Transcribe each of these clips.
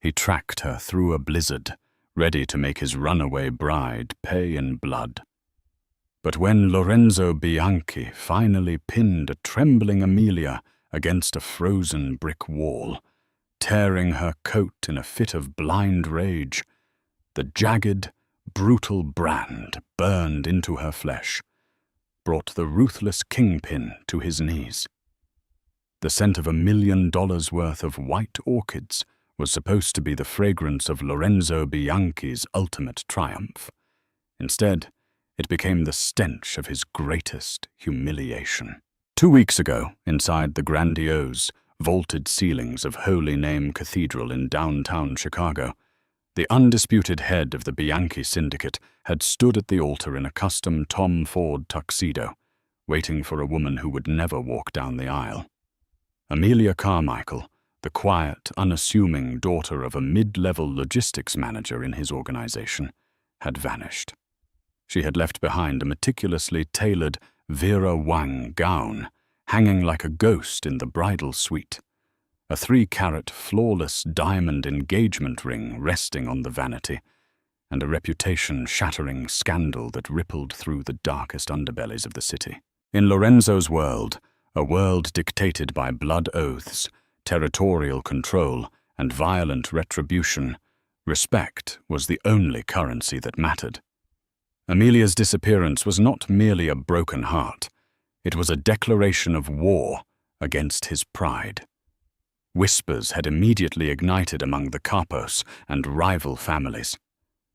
He tracked her through a blizzard, ready to make his runaway bride pay in blood. But when Lorenzo Bianchi finally pinned a trembling Amelia against a frozen brick wall, tearing her coat in a fit of blind rage, the jagged, brutal brand burned into her flesh, brought the ruthless kingpin to his knees. The scent of $1 million worth of white orchids was supposed to be the fragrance of Lorenzo Bianchi's ultimate triumph. Instead, it became the stench of his greatest humiliation. 2 weeks ago, inside the grandiose, vaulted ceilings of Holy Name Cathedral in downtown Chicago, the undisputed head of the Bianchi syndicate had stood at the altar in a custom Tom Ford tuxedo, waiting for a woman who would never walk down the aisle. Amelia Carmichael, the quiet, unassuming daughter of a mid-level logistics manager in his organization, had vanished. She had left behind a meticulously tailored Vera Wang gown, hanging like a ghost in the bridal suite, a 3-carat flawless diamond engagement ring resting on the vanity, and a reputation-shattering scandal that rippled through the darkest underbellies of the city. In Lorenzo's world, a world dictated by blood oaths, territorial control, and violent retribution, respect was the only currency that mattered. Amelia's disappearance was not merely a broken heart. It was a declaration of war against his pride. Whispers had immediately ignited among the capos and rival families.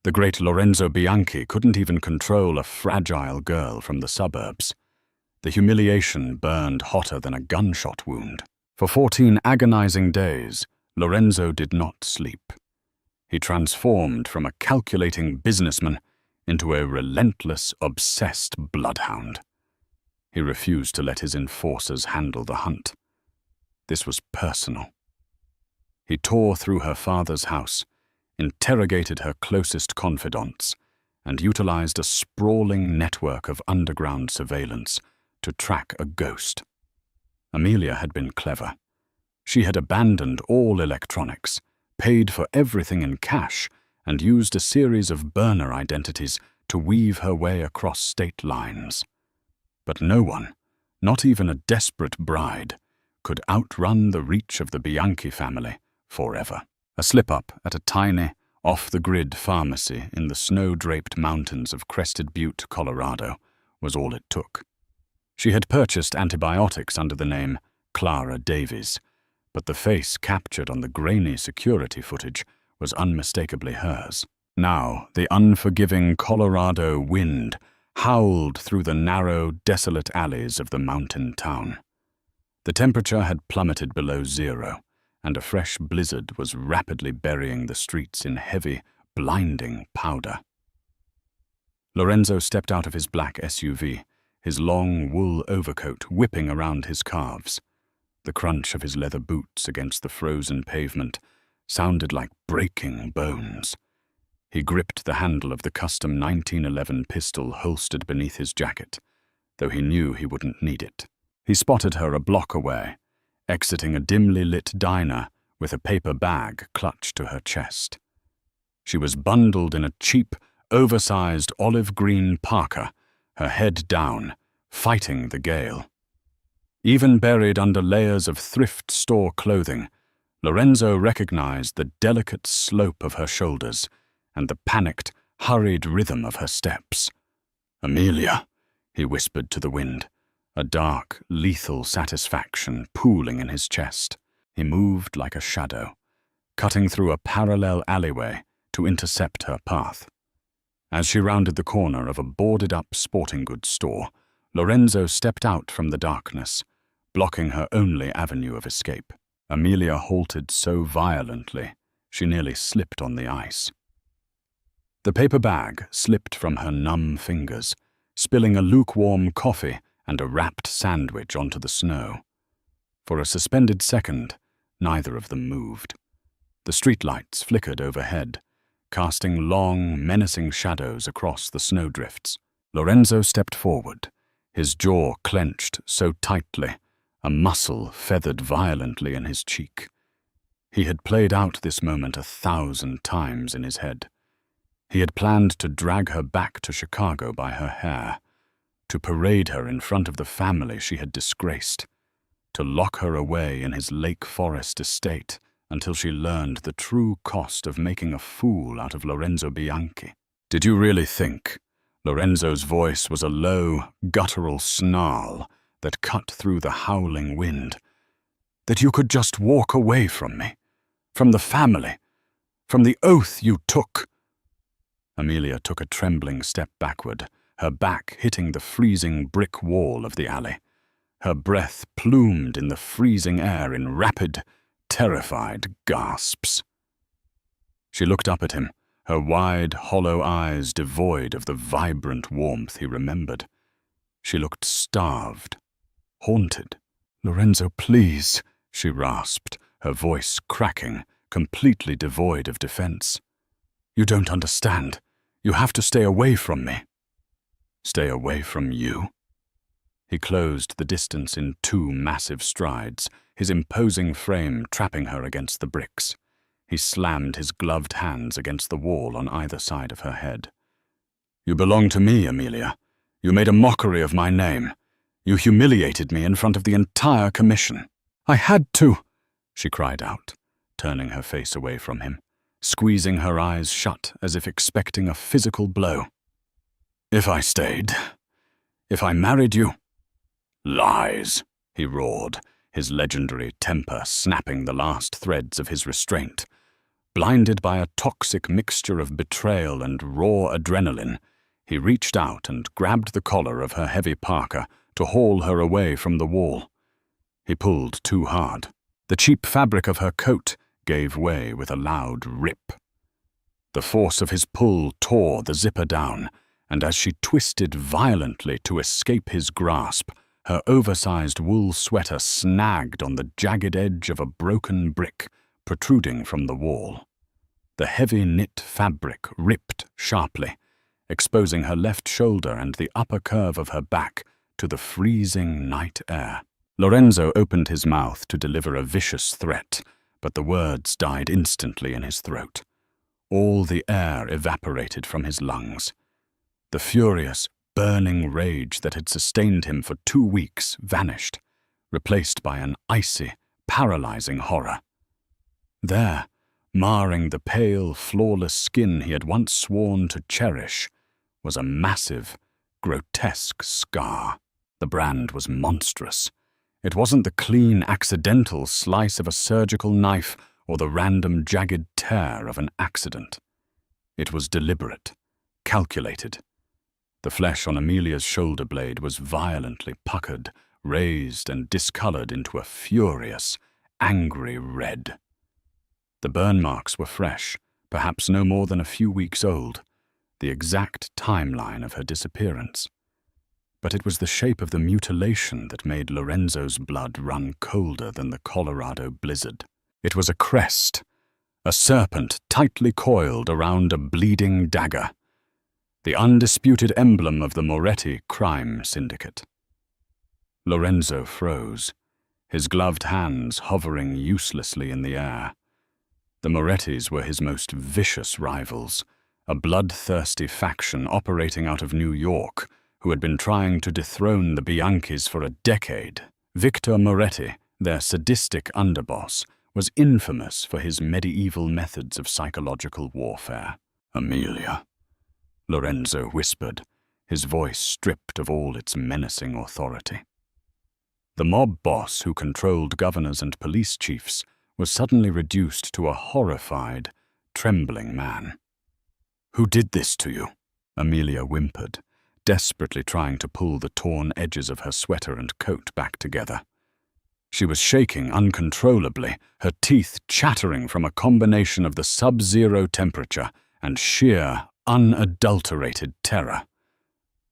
The great Lorenzo Bianchi couldn't even control a fragile girl from the suburbs. The humiliation burned hotter than a gunshot wound. For 14 agonizing days, Lorenzo did not sleep. He transformed from a calculating businessman into a relentless, obsessed bloodhound. He refused to let his enforcers handle the hunt. This was personal. He tore through her father's house, interrogated her closest confidants, and utilized a sprawling network of underground surveillance to track a ghost. Amelia had been clever. She had abandoned all electronics, paid for everything in cash, and used a series of burner identities to weave her way across state lines. But no one, not even a desperate bride, could outrun the reach of the Bianchi family forever. A slip-up at a tiny, off-the-grid pharmacy in the snow-draped mountains of Crested Butte, Colorado, was all it took. She had purchased antibiotics under the name Clara Davies, but the face captured on the grainy security footage was unmistakably hers. Now, the unforgiving Colorado wind howled through the narrow, desolate alleys of the mountain town. The temperature had plummeted below zero, and a fresh blizzard was rapidly burying the streets in heavy, blinding powder. Lorenzo stepped out of his black SUV, his long wool overcoat whipping around his calves. The crunch of his leather boots against the frozen pavement sounded like breaking bones. He gripped the handle of the custom 1911 pistol holstered beneath his jacket, though he knew he wouldn't need it. He spotted her a block away, exiting a dimly lit diner with a paper bag clutched to her chest. She was bundled in a cheap, oversized olive green parka, her head down, fighting the gale. Even buried under layers of thrift store clothing, Lorenzo recognized the delicate slope of her shoulders and the panicked, hurried rhythm of her steps. "Amelia," he whispered to the wind, a dark, lethal satisfaction pooling in his chest. He moved like a shadow, cutting through a parallel alleyway to intercept her path. As she rounded the corner of a boarded-up sporting goods store, Lorenzo stepped out from the darkness, blocking her only avenue of escape. Amelia halted so violently, she nearly slipped on the ice. The paper bag slipped from her numb fingers, spilling a lukewarm coffee and a wrapped sandwich onto the snow. For a suspended second, neither of them moved. The streetlights flickered overhead, casting long, menacing shadows across the snowdrifts. Lorenzo stepped forward, his jaw clenched so tightly, a muscle feathered violently in his cheek. He had played out this moment 1,000 times in his head. He had planned to drag her back to Chicago by her hair, to parade her in front of the family she had disgraced, to lock her away in his Lake Forest estate until she learned the true cost of making a fool out of Lorenzo Bianchi. "Did you really think?" Lorenzo's voice was a low, guttural snarl that cut through the howling wind. "That you could just walk away from me, from the family, from the oath you took?" Amelia took a trembling step backward, her back hitting the freezing brick wall of the alley. Her breath plumed in the freezing air in rapid, terrified gasps. She looked up at him, her wide, hollow eyes devoid of the vibrant warmth he remembered. She looked starved, haunted. "Lorenzo, please," she rasped, her voice cracking, completely devoid of defense. "You don't understand. You have to stay away from me." "Stay away from you?" He closed the distance in 2 massive strides, his imposing frame trapping her against the bricks. He slammed his gloved hands against the wall on either side of her head. "You belong to me, Amelia. You made a mockery of my name. You humiliated me in front of the entire commission." "I had to," she cried out, turning her face away from him, squeezing her eyes shut as if expecting a physical blow. "If I stayed, if I married you—" "Lies," he roared, his legendary temper snapping the last threads of his restraint. Blinded by a toxic mixture of betrayal and raw adrenaline, he reached out and grabbed the collar of her heavy parka to haul her away from the wall. He pulled too hard. The cheap fabric of her coat gave way with a loud rip. The force of his pull tore the zipper down, and as she twisted violently to escape his grasp, her oversized wool sweater snagged on the jagged edge of a broken brick protruding from the wall. The heavy knit fabric ripped sharply, exposing her left shoulder and the upper curve of her back to the freezing night air. Lorenzo opened his mouth to deliver a vicious threat, but the words died instantly in his throat. All the air evaporated from his lungs. The furious, burning rage that had sustained him for 2 weeks vanished, replaced by an icy, paralyzing horror. There, marring the pale, flawless skin he had once sworn to cherish, was a massive, grotesque scar. The brand was monstrous. It wasn't the clean, accidental slice of a surgical knife or the random, jagged tear of an accident. It was deliberate, calculated. The flesh on Amelia's shoulder blade was violently puckered, raised and discolored into a furious, angry red. The burn marks were fresh, perhaps no more than a few weeks old, the exact timeline of her disappearance. But it was the shape of the mutilation that made Lorenzo's blood run colder than the Colorado blizzard. It was a crest, a serpent tightly coiled around a bleeding dagger, the undisputed emblem of the Moretti crime syndicate. Lorenzo froze, his gloved hands hovering uselessly in the air. The Morettis were his most vicious rivals, a bloodthirsty faction operating out of New York who had been trying to dethrone the Bianchis for a decade. Victor Moretti, their sadistic underboss, was infamous for his medieval methods of psychological warfare. "Amelia," Lorenzo whispered, his voice stripped of all its menacing authority. The mob boss who controlled governors and police chiefs was suddenly reduced to a horrified, trembling man. "Who did this to you?" Amelia whimpered, desperately trying to pull the torn edges of her sweater and coat back together. She was shaking uncontrollably, her teeth chattering from a combination of the sub-zero temperature and sheer, unadulterated terror.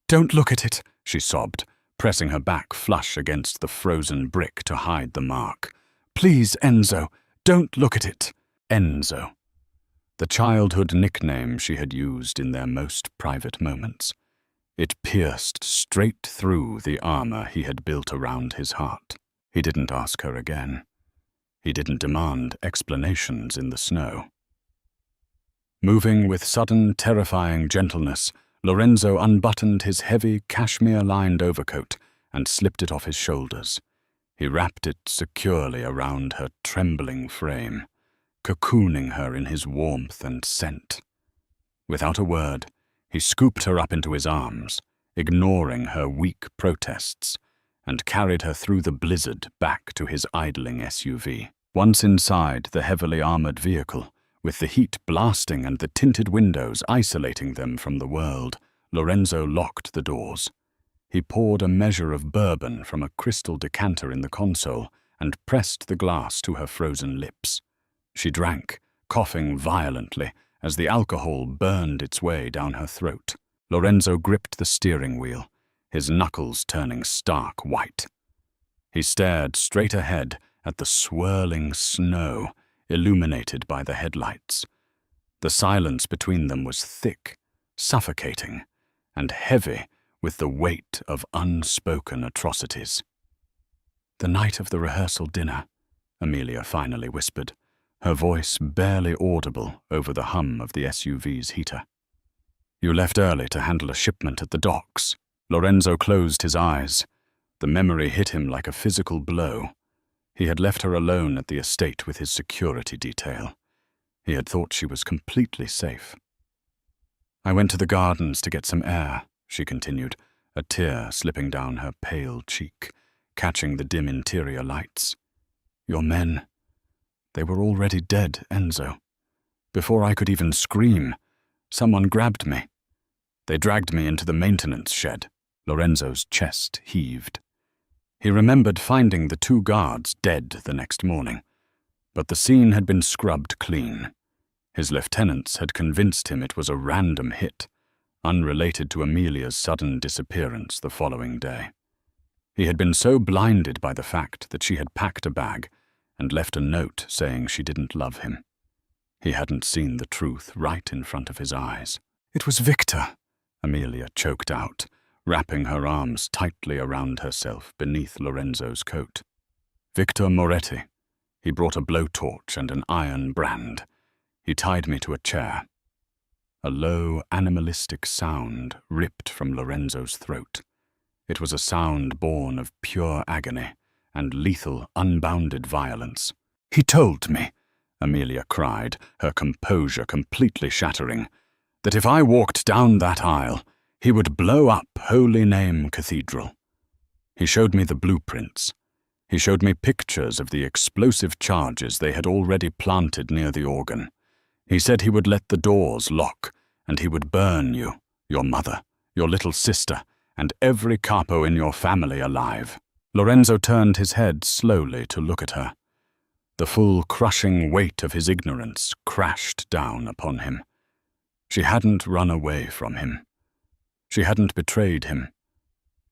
"Don't look at it," she sobbed, pressing her back flush against the frozen brick to hide the mark. "Please, Enzo, don't look at it." Enzo, the childhood nickname she had used in their most private moments. It pierced straight through the armor he had built around his heart. He didn't ask her again. He didn't demand explanations in the snow. Moving with sudden, terrifying gentleness, Lorenzo unbuttoned his heavy, cashmere-lined overcoat and slipped it off his shoulders. He wrapped it securely around her trembling frame, cocooning her in his warmth and scent. Without a word, he scooped her up into his arms, ignoring her weak protests, and carried her through the blizzard back to his idling SUV. Once inside the heavily armored vehicle, with the heat blasting and the tinted windows isolating them from the world, Lorenzo locked the doors. He poured a measure of bourbon from a crystal decanter in the console and pressed the glass to her frozen lips. She drank, coughing violently as the alcohol burned its way down her throat. Lorenzo gripped the steering wheel, his knuckles turning stark white. He stared straight ahead at the swirling snow, illuminated by the headlights. The silence between them was thick, suffocating, and heavy with the weight of unspoken atrocities. "The night of the rehearsal dinner," Amelia finally whispered, her voice barely audible over the hum of the SUV's heater. "You left early to handle a shipment at the docks." Lorenzo closed his eyes. The memory hit him like a physical blow. He had left her alone at the estate with his security detail. He had thought she was completely safe. "I went to the gardens to get some air," she continued, a tear slipping down her pale cheek, catching the dim interior lights. "Your men, they were already dead, Enzo. Before I could even scream, someone grabbed me. They dragged me into the maintenance shed." Lorenzo's chest heaved. He remembered finding the 2 guards dead the next morning, but the scene had been scrubbed clean. His lieutenants had convinced him it was a random hit, unrelated to Amelia's sudden disappearance the following day. He had been so blinded by the fact that she had packed a bag and left a note saying she didn't love him. He hadn't seen the truth right in front of his eyes. "It was Victor," Amelia choked out, wrapping her arms tightly around herself beneath Lorenzo's coat. "Victor Moretti. He brought a blowtorch and an iron brand. He tied me to a chair." A low, animalistic sound ripped from Lorenzo's throat. It was a sound born of pure agony and lethal, unbounded violence. "He told me," Amelia cried, her composure completely shattering, "that if I walked down that aisle, he would blow up Holy Name Cathedral. He showed me the blueprints. He showed me pictures of the explosive charges they had already planted near the organ. He said he would let the doors lock, and he would burn you, your mother, your little sister, and every capo in your family alive." Lorenzo turned his head slowly to look at her. The full crushing weight of his ignorance crashed down upon him. She hadn't run away from him. She hadn't betrayed him.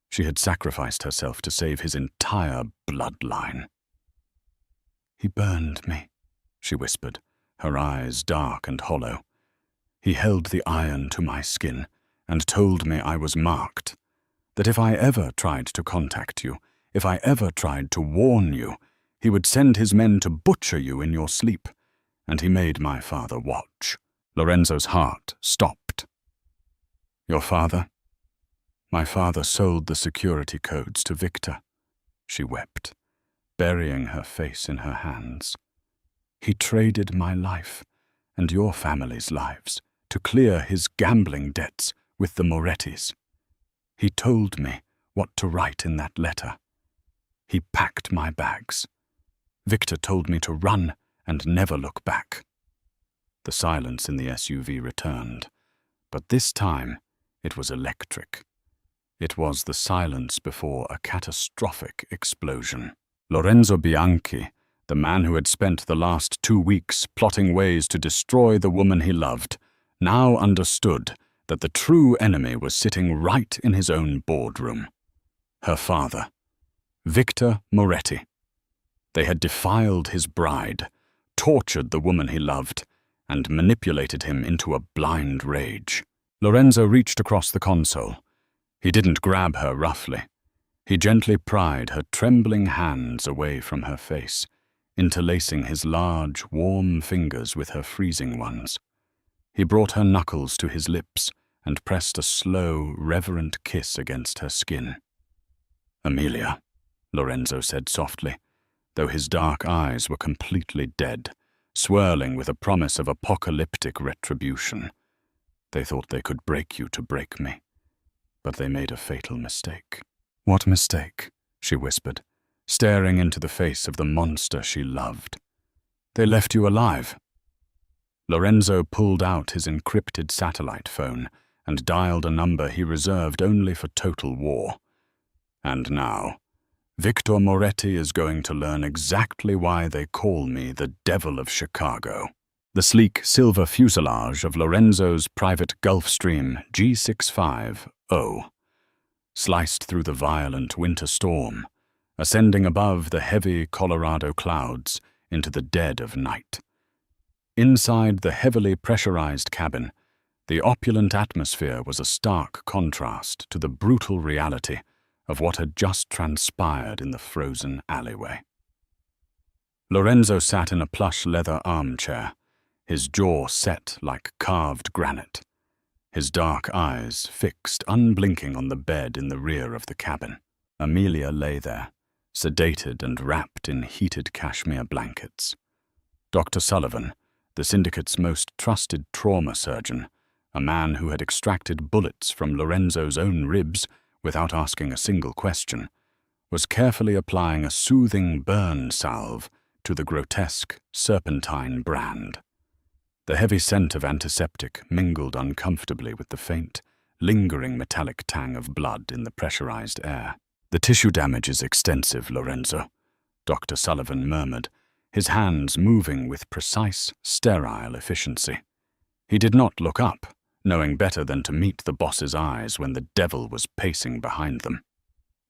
She had sacrificed herself to save his entire bloodline. "He burned me," she whispered, her eyes dark and hollow. "He held the iron to my skin and told me I was marked, that if I ever tried to contact you, if I ever tried to warn you, he would send his men to butcher you in your sleep, and he made my father watch." Lorenzo's heart stopped. "Your father? My father sold the security codes to Victor," she wept, burying her face in her hands. "He traded my life and your family's lives to clear his gambling debts with the Morettis. He told me what to write in that letter. He packed my bags. Victor told me to run and never look back." The silence in the SUV returned, but this time it was electric. It was the silence before a catastrophic explosion. Lorenzo Bianchi, the man who had spent the last 2 weeks plotting ways to destroy the woman he loved, now understood that the true enemy was sitting right in his own boardroom. Her father, Victor Moretti. They had defiled his bride, tortured the woman he loved, and manipulated him into a blind rage. Lorenzo reached across the console. He didn't grab her roughly. He gently pried her trembling hands away from her face, interlacing his large, warm fingers with her freezing ones. He brought her knuckles to his lips and pressed a slow, reverent kiss against her skin. "Amelia," Lorenzo said softly, though his dark eyes were completely dead, swirling with a promise of apocalyptic retribution. "They thought they could break you to break me, but they made a fatal mistake." "What mistake?" she whispered, staring into the face of the monster she loved. "They left you alive." Lorenzo pulled out his encrypted satellite phone and dialed a number he reserved only for total war. "And now, Victor Moretti is going to learn exactly why they call me the Devil of Chicago." The sleek silver fuselage of Lorenzo's private Gulfstream G65-0 sliced through the violent winter storm, ascending above the heavy Colorado clouds into the dead of night. Inside the heavily pressurized cabin, the opulent atmosphere was a stark contrast to the brutal reality of what had just transpired in the frozen alleyway. Lorenzo sat in a plush leather armchair, his jaw set like carved granite, his dark eyes fixed unblinking on the bed in the rear of the cabin. Amelia lay there, sedated and wrapped in heated cashmere blankets. Dr. Sullivan, the syndicate's most trusted trauma surgeon, a man who had extracted bullets from Lorenzo's own ribs without asking a single question, was carefully applying a soothing burn salve to the grotesque serpentine brand. The heavy scent of antiseptic mingled uncomfortably with the faint, lingering metallic tang of blood in the pressurized air. "The tissue damage is extensive, Lorenzo," Dr. Sullivan murmured, his hands moving with precise, sterile efficiency. He did not look up, knowing better than to meet the boss's eyes when the devil was pacing behind them.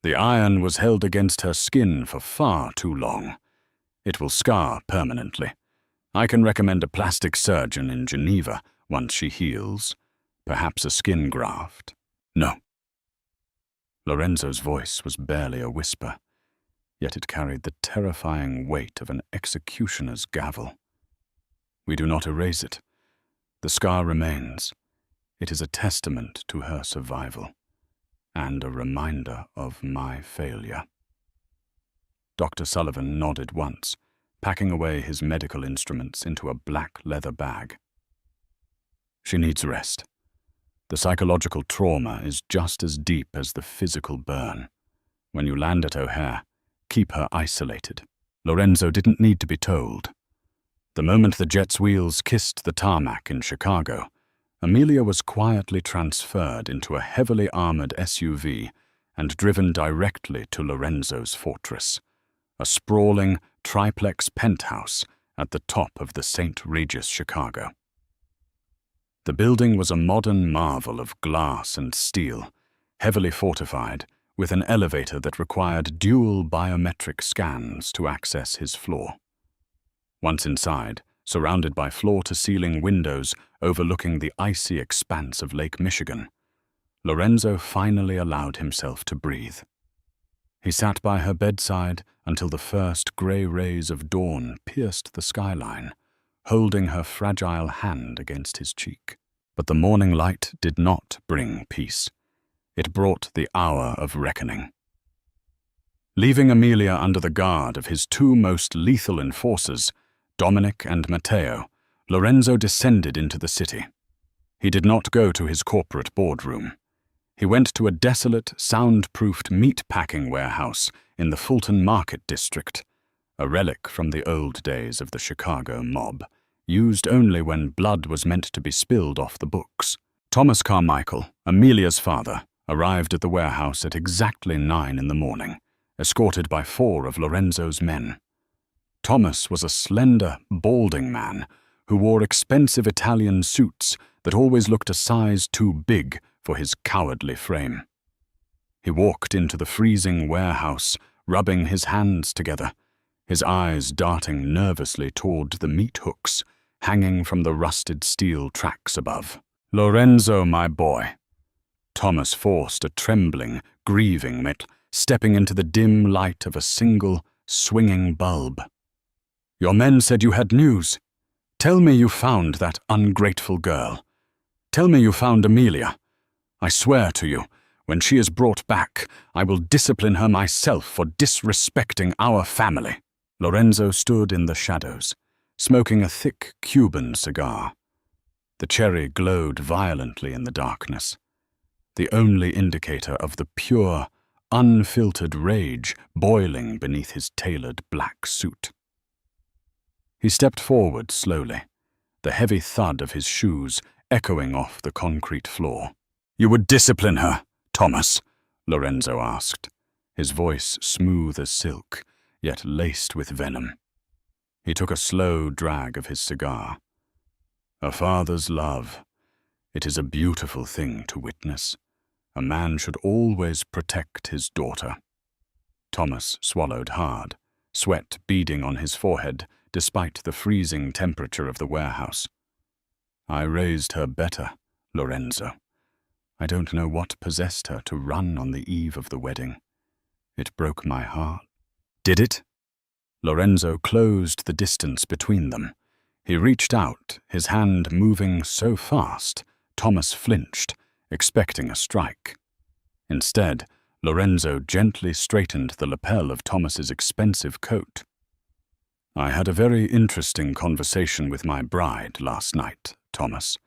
"The iron was held against her skin for far too long. It will scar permanently. I can recommend a plastic surgeon in Geneva once she heals, perhaps a skin graft." "No." Lorenzo's voice was barely a whisper, yet it carried the terrifying weight of an executioner's gavel. "We do not erase it. The scar remains. It is a testament to her survival, and a reminder of my failure." Dr. Sullivan nodded once, packing away his medical instruments into a black leather bag. "She needs rest. The psychological trauma is just as deep as the physical burn. When you land at O'Hare, keep her isolated." Lorenzo didn't need to be told. The moment the jet's wheels kissed the tarmac in Chicago, Amelia was quietly transferred into a heavily armored SUV and driven directly to Lorenzo's fortress, a sprawling, triplex penthouse at the top of the St. Regis Chicago. The building was a modern marvel of glass and steel, heavily fortified, with an elevator that required dual biometric scans to access his floor. Once inside, surrounded by floor-to-ceiling windows overlooking the icy expanse of Lake Michigan, Lorenzo finally allowed himself to breathe. He sat by her bedside until the first gray rays of dawn pierced the skyline, holding her fragile hand against his cheek. But the morning light did not bring peace. It brought the hour of reckoning. Leaving Amelia under the guard of his two most lethal enforcers, Dominic and Matteo, Lorenzo descended into the city. He did not go to his corporate boardroom. He went to a desolate, soundproofed meat-packing warehouse in the Fulton Market District, a relic from the old days of the Chicago mob, used only when blood was meant to be spilled off the books. Thomas Carmichael, Amelia's father, arrived at the warehouse at exactly 9 in the morning, escorted by 4 of Lorenzo's men. Thomas was a slender, balding man who wore expensive Italian suits that always looked a size too big for his cowardly frame. He walked into the freezing warehouse, rubbing his hands together, his eyes darting nervously toward the meat hooks hanging from the rusted steel tracks above. "Lorenzo, my boy." Thomas forced a trembling, grieving mate, stepping into the dim light of a single, swinging bulb. Your men said you had news. Tell me you found that ungrateful girl. Tell me you found Amelia. I swear to you, when she is brought back, I will discipline her myself for disrespecting our family." Lorenzo stood in the shadows, smoking a thick Cuban cigar. The cherry glowed violently in the darkness, the only indicator of the pure, unfiltered rage boiling beneath his tailored black suit. He stepped forward slowly, the heavy thud of his shoes echoing off the concrete floor. "You would discipline her, Thomas?" Lorenzo asked, his voice smooth as silk, yet laced with venom. He took a slow drag of his cigar. "A father's love. It is a beautiful thing to witness. A man should always protect his daughter." Thomas swallowed hard, sweat beading on his forehead despite the freezing temperature of the warehouse. "I raised her better, Lorenzo. I don't know what possessed her to run on the eve of the wedding. It broke my heart." "Did it?" Lorenzo closed the distance between them. He reached out, his hand moving so fast, Thomas flinched, expecting a strike. Instead, Lorenzo gently straightened the lapel of Thomas's expensive coat. "I had a very interesting conversation with my bride last night, Thomas,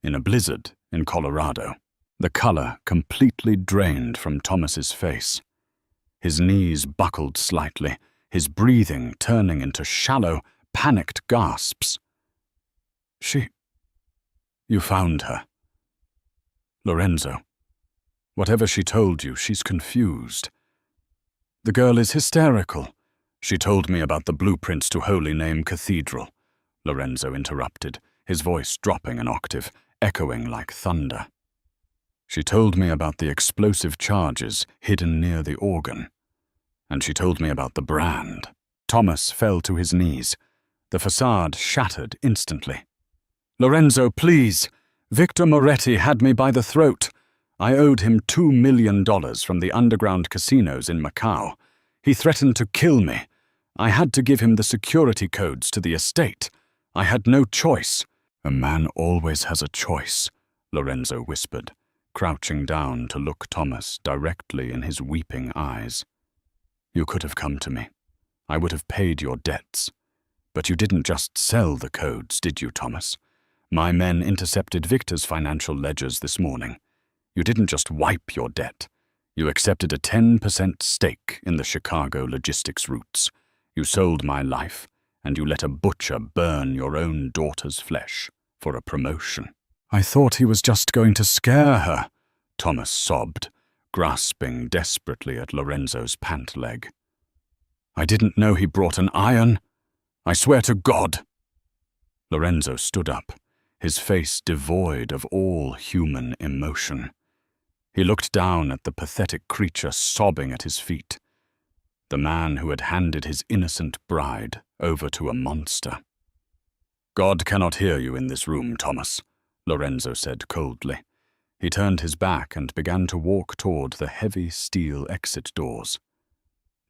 in a blizzard in Colorado." The color completely drained from Thomas's face. His knees buckled slightly, his breathing turning into shallow, panicked gasps. You found her." "Lorenzo, whatever she told you, she's confused." "The girl is hysterical. She told me about the blueprints to Holy Name Cathedral," Lorenzo interrupted, his voice dropping an octave, echoing like thunder. "She told me about the explosive charges hidden near the organ. And she told me about the brand." Thomas fell to his knees. The facade shattered instantly. "Lorenzo, please! Victor Moretti had me by the throat. I owed him $2 million from the underground casinos in Macau. He threatened to kill me. I had to give him the security codes to the estate. I had no choice." "A man always has a choice," Lorenzo whispered, crouching down to look Thomas directly in his weeping eyes. "You could have come to me. I would have paid your debts. But you didn't just sell the codes, did you, Thomas? My men intercepted Victor's financial ledgers this morning. You didn't just wipe your debt. You accepted a 10% stake in the Chicago logistics routes. You sold my life, and you let a butcher burn your own daughter's flesh for a promotion." "I thought he was just going to scare her," Thomas sobbed, grasping desperately at Lorenzo's pant leg. "I didn't know he brought an iron. I swear to God." Lorenzo stood up, his face devoid of all human emotion. He looked down at the pathetic creature sobbing at his feet, the man who had handed his innocent bride over to a monster. "God cannot hear you in this room, Thomas," Lorenzo said coldly. He turned his back and began to walk toward the heavy steel exit doors.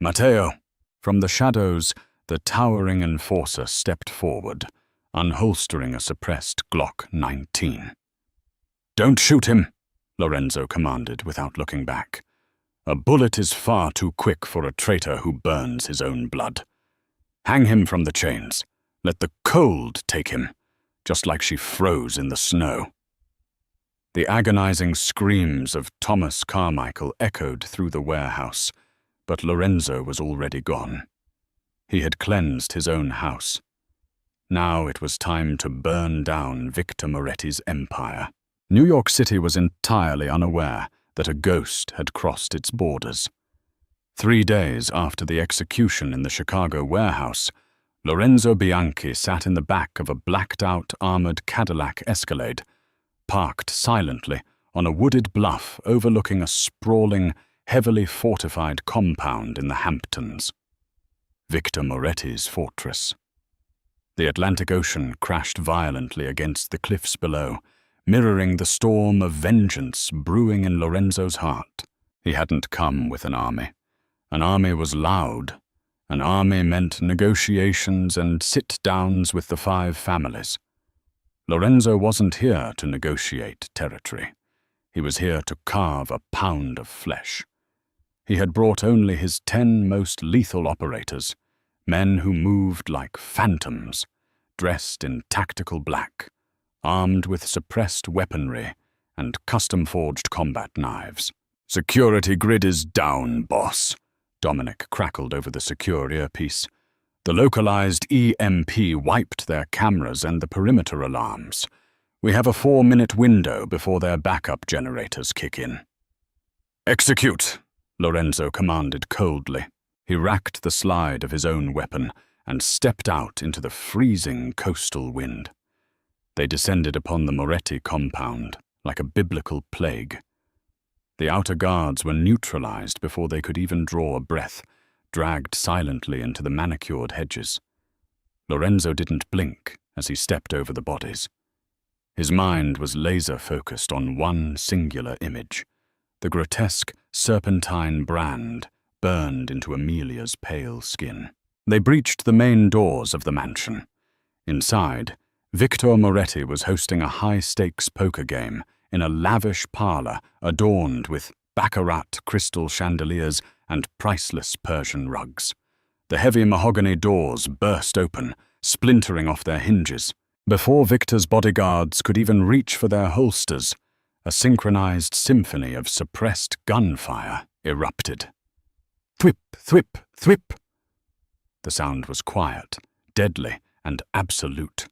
"Matteo!" From the shadows, the towering enforcer stepped forward, unholstering a suppressed Glock 19. "Don't shoot him," Lorenzo commanded without looking back. "A bullet is far too quick for a traitor who burns his own blood. Hang him from the chains. Let the cold take him, just like she froze in the snow." The agonizing screams of Thomas Carmichael echoed through the warehouse, but Lorenzo was already gone. He had cleansed his own house. Now it was time to burn down Victor Moretti's empire. New York City was entirely unaware that a ghost had crossed its borders. 3 days after the execution in the Chicago warehouse, Lorenzo Bianchi sat in the back of a blacked-out armored Cadillac Escalade, parked silently on a wooded bluff overlooking a sprawling, heavily fortified compound in the Hamptons. Victor Moretti's fortress. The Atlantic Ocean crashed violently against the cliffs below, mirroring the storm of vengeance brewing in Lorenzo's heart. He hadn't come with an army. An army was loud, An army meant negotiations and sit-downs with the 5 families. Lorenzo wasn't here to negotiate territory. He was here to carve a pound of flesh. He had brought only his 10 most lethal operators, men who moved like phantoms, dressed in tactical black, armed with suppressed weaponry and custom-forged combat knives. "Security grid is down, boss," Dominic crackled over the secure earpiece. "The localized EMP wiped their cameras and the perimeter alarms. We have a 4-minute window before their backup generators kick in." "Execute," Lorenzo commanded coldly. He racked the slide of his own weapon and stepped out into the freezing coastal wind. They descended upon the Moretti compound like a biblical plague. The outer guards were neutralized before they could even draw a breath, dragged silently into the manicured hedges. Lorenzo didn't blink as he stepped over the bodies. His mind was laser-focused on one singular image, the grotesque serpentine brand burned into Amelia's pale skin. They breached the main doors of the mansion. Inside, Victor Moretti was hosting a high-stakes poker game in a lavish parlor adorned with baccarat crystal chandeliers and priceless Persian rugs. The heavy mahogany doors burst open, splintering off their hinges. Before Victor's bodyguards could even reach for their holsters, a synchronized symphony of suppressed gunfire erupted. Thwip, thwip, thwip. The sound was quiet, deadly, and absolute.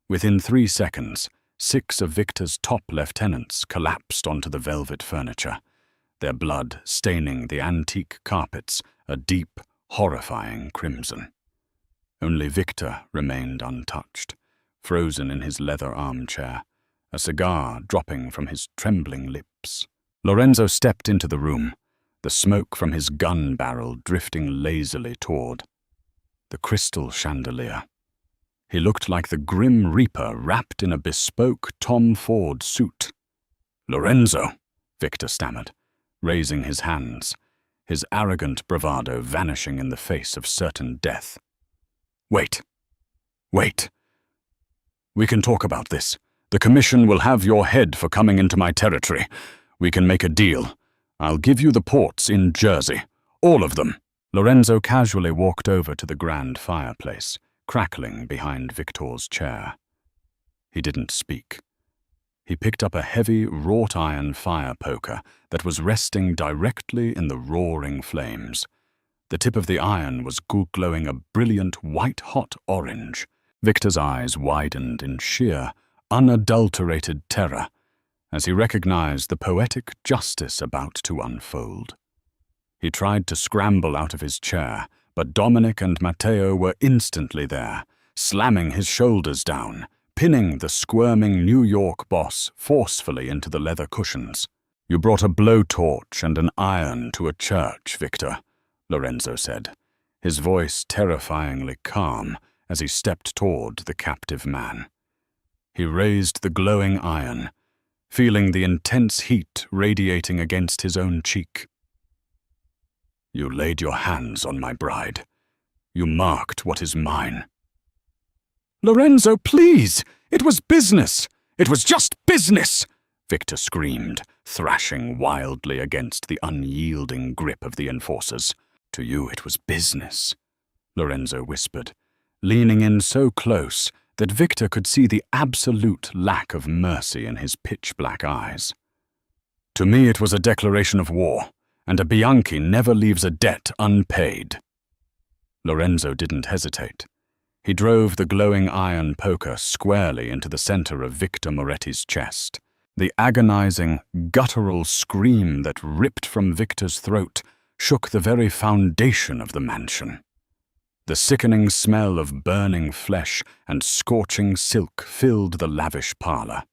Within 3 seconds, 6 of Victor's top lieutenants collapsed onto the velvet furniture, their blood staining the antique carpets a deep, horrifying crimson. Only Victor remained untouched, frozen in his leather armchair, a cigar dropping from his trembling lips. Lorenzo stepped into the room, the smoke from his gun barrel drifting lazily toward the crystal chandelier. He looked like the Grim Reaper wrapped in a bespoke Tom Ford suit. "Lorenzo," Victor stammered, raising his hands, his arrogant bravado vanishing in the face of certain death. Wait. We can talk about this. The Commission will have your head for coming into my territory. We can make a deal. I'll give you the ports in Jersey. All of them." Lorenzo casually walked over to the grand fireplace, crackling behind Victor's chair. He didn't speak. He picked up a heavy wrought-iron fire poker that was resting directly in the roaring flames. The tip of the iron was glowing a brilliant white-hot orange. Victor's eyes widened in sheer, unadulterated terror as he recognized the poetic justice about to unfold. He tried to scramble out of his chair, but Dominic and Matteo were instantly there, slamming his shoulders down, pinning the squirming New York boss forcefully into the leather cushions. "You brought a blowtorch and an iron to a church, Victor," Lorenzo said, his voice terrifyingly calm as he stepped toward the captive man. He raised the glowing iron, feeling the intense heat radiating against his own cheek. "You laid your hands on my bride. You marked what is mine." "Lorenzo, please! It was business! It was just business!" Victor screamed, thrashing wildly against the unyielding grip of the enforcers. "To you it was business," Lorenzo whispered, leaning in so close that Victor could see the absolute lack of mercy in his pitch-black eyes. "To me it was a declaration of war, and a Bianchi never leaves a debt unpaid." Lorenzo didn't hesitate. He drove the glowing iron poker squarely into the center of Victor Moretti's chest. The agonizing, guttural scream that ripped from Victor's throat shook the very foundation of the mansion. The sickening smell of burning flesh and scorching silk filled the lavish parlor.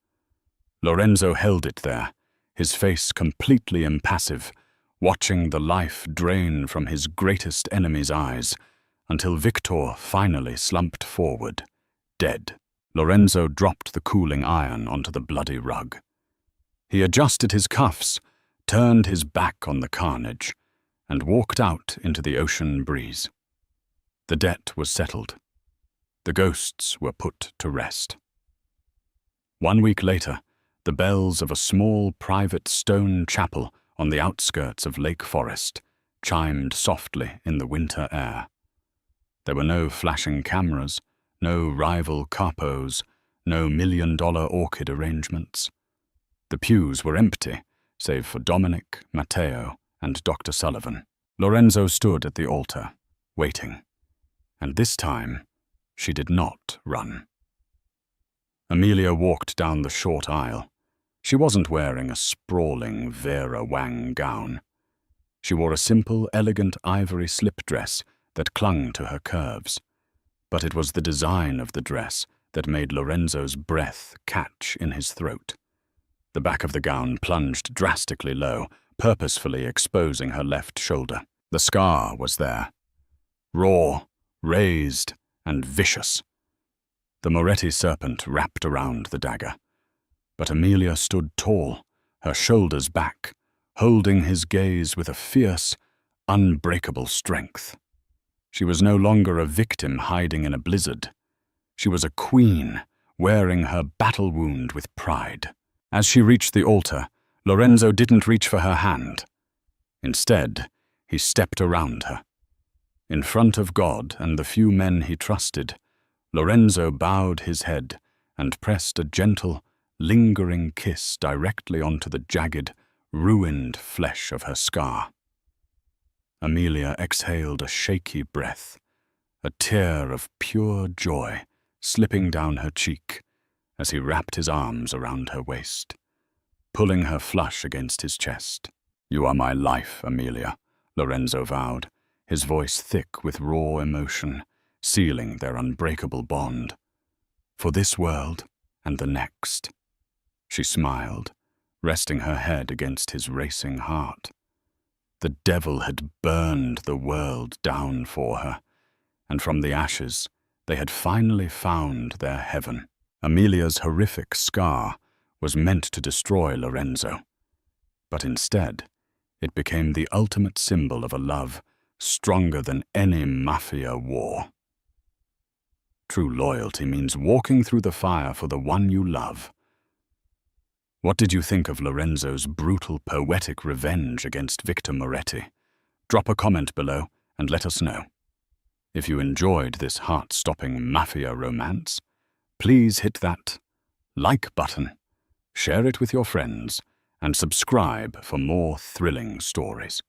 Lorenzo held it there, his face completely impassive, watching the life drain from his greatest enemy's eyes, until Victor finally slumped forward, dead. Lorenzo dropped the cooling iron onto the bloody rug. He adjusted his cuffs, turned his back on the carnage, and walked out into the ocean breeze. The debt was settled. The ghosts were put to rest. 1 week later, the bells of a small private stone chapel on the outskirts of Lake Forest chimed softly in the winter air. There were no flashing cameras, no rival capos, no million-dollar orchid arrangements. The pews were empty, save for Dominic, Matteo, and Dr. Sullivan. Lorenzo stood at the altar, waiting. And this time, she did not run. Amelia walked down the short aisle. She wasn't wearing a sprawling Vera Wang gown. She wore a simple, elegant ivory slip dress that clung to her curves. But it was the design of the dress that made Lorenzo's breath catch in his throat. The back of the gown plunged drastically low, purposefully exposing her left shoulder. The scar was there. Raw, raised, and vicious. The Moretti serpent wrapped around the dagger. But Amelia stood tall, her shoulders back, holding his gaze with a fierce, unbreakable strength. She was no longer a victim hiding in a blizzard. She was a queen, wearing her battle wound with pride. As she reached the altar, Lorenzo didn't reach for her hand. Instead, he stepped around her. In front of God and the few men he trusted, Lorenzo bowed his head and pressed a gentle, lingering kiss directly onto the jagged, ruined flesh of her scar. Amelia exhaled a shaky breath, a tear of pure joy slipping down her cheek as he wrapped his arms around her waist, pulling her flush against his chest. "You are my life, Amelia," Lorenzo vowed, his voice thick with raw emotion, sealing their unbreakable bond. "For this world and the next." She smiled, resting her head against his racing heart. The devil had burned the world down for her, and from the ashes they had finally found their heaven. Amelia's horrific scar was meant to destroy Lorenzo, but instead it became the ultimate symbol of a love stronger than any mafia war. True loyalty means walking through the fire for the one you love. What did you think of Lorenzo's brutal, poetic revenge against Victor Moretti? Drop a comment below and let us know. If you enjoyed this heart-stopping mafia romance, please hit that like button, share it with your friends, and subscribe for more thrilling stories.